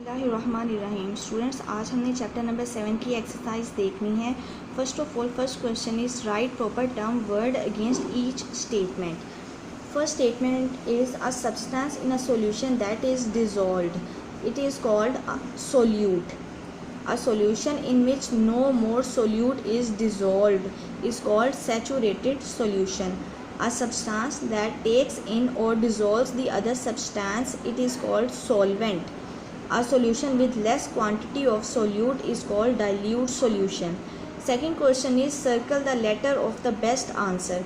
बिस्मिल्लाहिर्रहमानिर्रहीम। स्टूडेंट्स, आज हमने चैप्टर नंबर 7 की एक्सरसाइज देखनी है। First of all, first question is right proper term word against each statement. First statement is a substance in a solution that is dissolved. It is called a solute. A solution in which no more solute is dissolved is called saturated solution. A substance that takes in or dissolves the other substance, it is called solvent. A solution with less quantity of solute is called dilute solution. Second question is circle the letter of the best answer.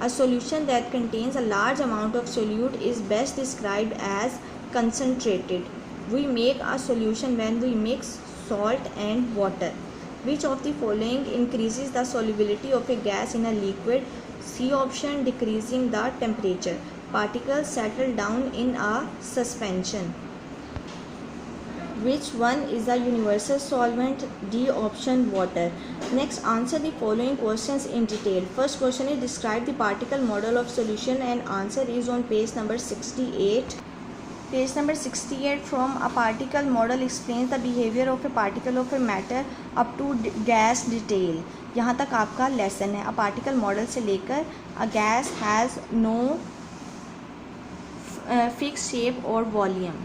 A solution that contains a large amount of solute is best described as concentrated. We make a solution when we mix salt and water. Which of the following increases the solubility of a gas in a liquid? C option, decreasing the temperature. Particles settle down in a suspension. Which one is a universal solvent? D option, water. Next, answer the following questions in detail. First question is describe the particle model of solution, and answer is on page number 68. Page number 68, from a particle model explains the behavior of a particle of a matter up to gas detail. यहाँ तक आपका lesson है। a particle model से लेकर a gas has no fixed shape or volume.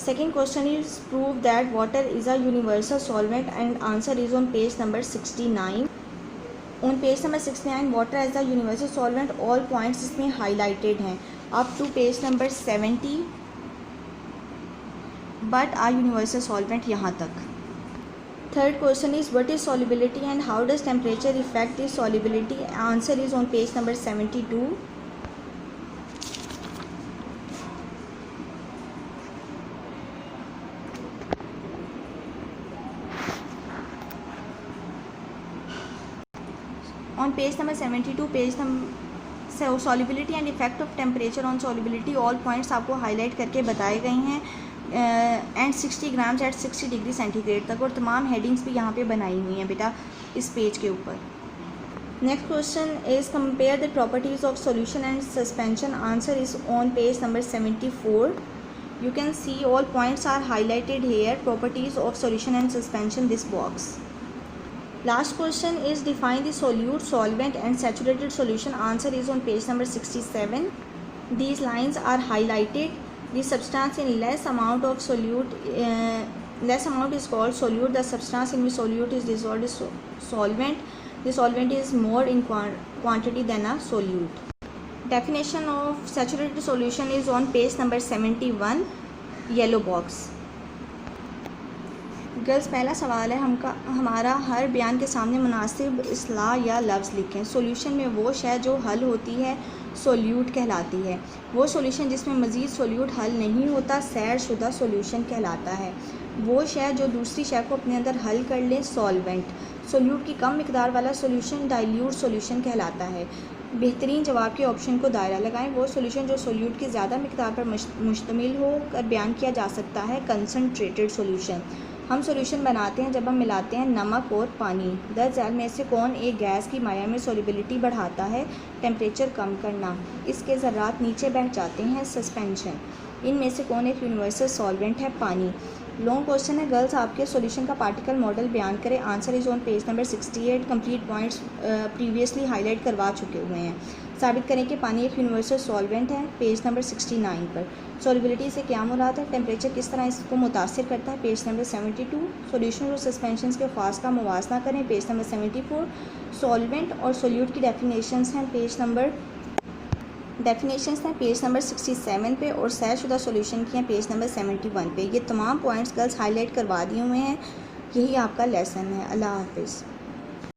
Second question is prove that water is a universal solvent, and answer is on page number 69. On page number 69, water as a universal solvent, all points इसमें highlighted हैं up to page number 70, but a universal solvent यहाँ तक. Third question is what is solubility and how does temperature affect its solubility? Answer is on page number 72. On page number 72, page number solubility and effect of temperature on solubility, all points आपको highlight करके बताए गए हैं and 60 grams at 60 degree centigrade तक, और तमाम headings भी यहाँ पे बनाई हुई हैं बेटा इस पेज के ऊपर. Next question is compare the properties of solution and suspension. Answer is on page number 74. You can see all points are highlighted here. Properties of solution and suspension, this box. Last question is define the solute, solvent and saturated solution. Answer is on page number 67. These lines are highlighted. The substance in less amount of solute, less amount is called solute. The substance in which solute is dissolved is solvent. The solvent is more in quantity than a solute. Definition of saturated solution is on page number 71, yellow box. Girls, पहला सवाल है हमारा हर बयान के सामने मुनासिब इस्लाह या लफ्ज़ लिखें. सॉल्यूशन में वो शय जो हल होती है सोल्यूट कहलाती है. वो सॉल्यूशन जिसमें मज़ीद सोल्यूट हल नहीं होता सैर शुदा सॉल्यूशन कहलाता है. वो शय जो दूसरी शय को अपने अंदर हल कर ले सोलवेंट. सोल्यूट की कम मिकदार वाला सॉल्यूशन डाइल्यूट सॉल्यूशन कहलाता है. बेहतरीन जवाब के ऑप्शन को दायरा लगाएं. वो सॉल्यूशन जो सोल्यूट की ज़्यादा मिकदार पर मुश्तमिल हो कर बयान किया जा सकता है कंसनट्रेटेड सॉल्यूशन. हम सॉल्यूशन बनाते हैं जब हम मिलाते हैं नमक और पानी. दर्ज झैल में से कौन एक गैस की माया में सॉल्युबिलिटी बढ़ाता है? टेम्परेचर कम करना. इसके ज़र्रात नीचे बैठ जाते हैं. सस्पेंशन. इनमें से कौन एक यूनिवर्सल सॉल्वेंट है? पानी. लॉन्ग क्वेश्चन है. गर्ल्स, आपके सॉल्यूशन का पार्टिकल मॉडल बयान करें. Answer is on page number 68. Complete points previously highlight करवा चुके हुए हैं. साबित करें कि पानी एक यूनिवर्सल सॉल्वेंट है. पेज नंबर 69 पर. सॉल्युबिलिटी से क्या मुराद है? टेम्परेचर किस तरह इसको मुतासिर करता है? Page number 72. सॉल्यूशन और सस्पेंशन के ख़ास का मुवाजना करें. Page number 74. सॉल्वेंट और सोल्यूट की डेफिनेशंस हैं पेज नंबर 67 पे, और सैरशुदा सॉल्यूशन की हैं पेज नंबर 71 पे. ये तमाम पॉइंट्स गर्ल्स हाईलाइट करवा दिए हुए हैं. यही आपका लेसन है. अल्लाह हाफिज़.